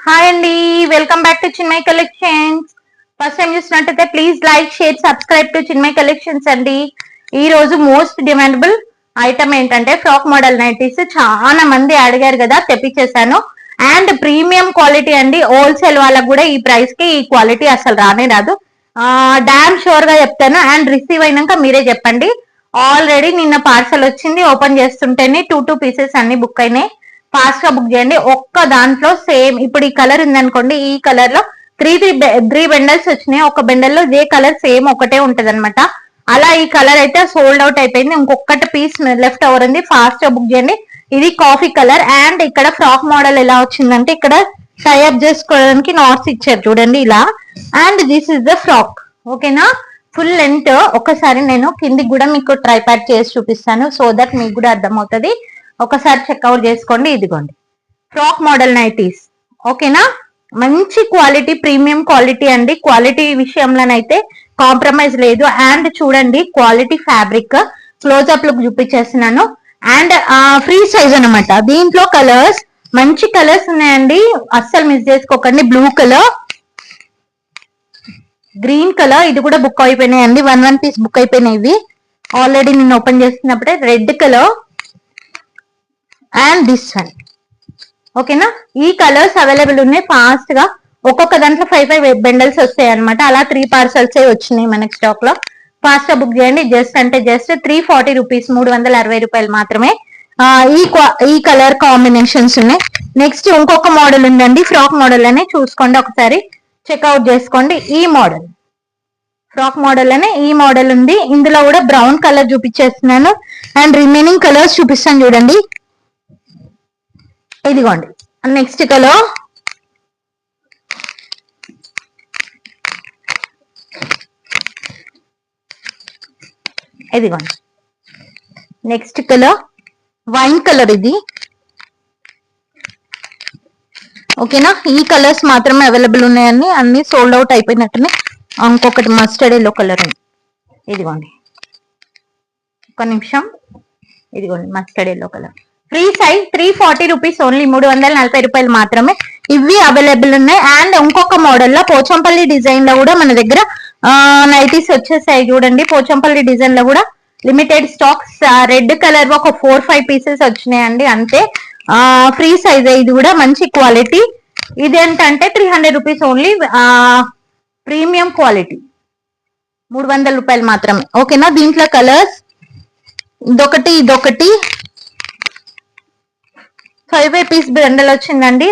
Hi అండి, welcome back to Chinmay collections. First time చూసినట్టయితే please like, share, subscribe to Chinmay collections అండి. ఈ రోజు మోస్ట్ డిమాండబుల్ ఐటమ్ ఏంటంటే ఫ్రాక్ మోడల్ నైటీస్. చాలా మంది అడిగారు కదా, తెప్పించేసాను. అండ్ ప్రీమియం క్వాలిటీ అండి. హోల్సేల్ వాళ్ళకు కూడా ఈ ప్రైస్ కి ఈ క్వాలిటీ అసలు రానే రాదు. డామ్ షూర్ గా చెప్తాను. అండ్ రిసీవ్ అయినాక మీరే చెప్పండి. ఆల్రెడీ నిన్న పార్సల్ వచ్చింది, ఓపెన్ చేస్తుంటేనే టూ పీసెస్ అన్ని బుక్ అయినాయి. ఫాస్ట్ గా బుక్ చేయండి. ఒక్క దాంట్లో సేమ్ ఇప్పుడు ఈ కలర్ ఉందనుకోండి, ఈ కలర్ లో త్రీ బెండల్స్ వచ్చినాయి. ఒక బెండల్ లో ఇదే కలర్ సేమ్ ఒకటే ఉంటది అనమాట. అలా ఈ కలర్ అయితే సోల్డ్ అవుట్ అయిపోయింది. ఇంకొకటి పీస్ లెఫ్ట్ ఓవర్ ఉంది. ఫాస్ట్ గా బుక్ చేయండి. ఇది కాఫీ కలర్. అండ్ ఇక్కడ ఫ్రాక్ మోడల్ ఎలా వచ్చిందంటే, ఇక్కడ టైఅప్ చేసుకోవడానికి నాట్స్ ఇచ్చారు చూడండి ఇలా. And this is the frock. ఓకేనా, ఫుల్ లెంత్. ఒకసారి నేను కిందికి కూడా మీకు ట్రై ప్యాక్ చేసి చూపిస్తాను, సో దట్ మీకు కూడా అర్థమవుతుంది. ఒకసారి చెక్అవుట్ చేసుకోండి. ఇదిగోండి ఫ్రాక్ మోడల్ నైటీస్. ఓకేనా, మంచి క్వాలిటీ, ప్రీమియం క్వాలిటీ అండి. క్వాలిటీ విషయంలోనైతే కాంప్రమైజ్ లేదు. అండ్ చూడండి క్వాలిటీ ఫ్యాబ్రిక్ క్లోజ్అప్ లుక్ చూపించేస్తున్నాను. అండ్ ఫ్రీ సైజ్ అనమాట. దీంట్లో కలర్స్ మంచి కలర్స్ ఉన్నాయండి, అస్సలు మిస్ చేసుకోకండి. బ్లూ కలర్, గ్రీన్ కలర్, ఇది కూడా బుక్ అయిపోయినాయండి. వన్ పీస్ బుక్ అయిపోయినాయి ఇవి ఆల్రెడీ నేను ఓపెన్ చేస్తున్నప్పుడే. Red colour and this one. ఓకేనా, ఈ కలర్స్ అవైలబుల్ ఉన్నాయి. ఫాస్ట్ గా ఒక్కొక్క దాంట్లో 5 బెండల్స్ వస్తాయి అనమాట. అలా 3 పార్సల్స్ వచ్చినాయి మనకి స్టాక్ లో. ఫాస్ట్ గా బుక్ చేయండి. జస్ట్ అంటే జస్ట్ 340 రూపీస్, 360 రూపాయలు మాత్రమే. ఈ కలర్ కాంబినేషన్స్ ఉన్నాయి. నెక్స్ట్ ఇంకొక మోడల్ ఉందండి, ఫ్రాక్ మోడల్ అనే చూసుకోండి, ఒకసారి చెక్అవుట్ చేసుకోండి. ఈ మోడల్ ఫ్రాక్ మోడల్ అనే ఈ మోడల్ ఉంది. ఇందులో కూడా బ్రౌన్ కలర్ చూపించేస్తున్నాను. అండ్ రిమైనింగ్ కలర్స్ చూపిస్తాను చూడండి. ఇదిగోండి నెక్స్ట్ కలర్, ఇదిగోండి నెక్స్ట్ కలర్ వైన్ కలర్ ఇది. ఓకేనా, ఈ కలర్స్ మాత్రమే అవైలబుల్ ఉన్నాయని, అన్ని సోల్డ్ అవుట్ అయిపోయినట్టునే. ఇంకొకటి మస్టర్డ్ ఎల్లో కలర్ ఉంది. ఇదిగోండి ఒక నిమిషం. ఇదిగోండి mustard yellow colour. Free size 340 rupees only, 340 రూపాయలు మాత్రమే. ఇవి అవైలబుల్ ఉన్నాయి. అండ్ ఇంకొక మోడల్ లో పోచంపల్లి డిజైన్ లో కూడా మన దగ్గర నైటీస్ వచ్చేసాయి చూడండి. పోచంపల్లి డిజైన్ లో కూడా లిమిటెడ్ స్టాక్స్. రెడ్ కలర్ ఒక 4-5 పీసెస్ వచ్చినాయండి అంతే. ఫ్రీ సైజ్, ఇది కూడా మంచి క్వాలిటీ. ఇదేంటంటే 300 రూపీస్ ఓన్లీ. ప్రీమియం క్వాలిటీ, 300 రూపాయలు మాత్రమే. ఓకేనా, దీంట్లో కలర్స్ ఇదొకటి 5 పీస్ బండల్ వచ్చిందండి.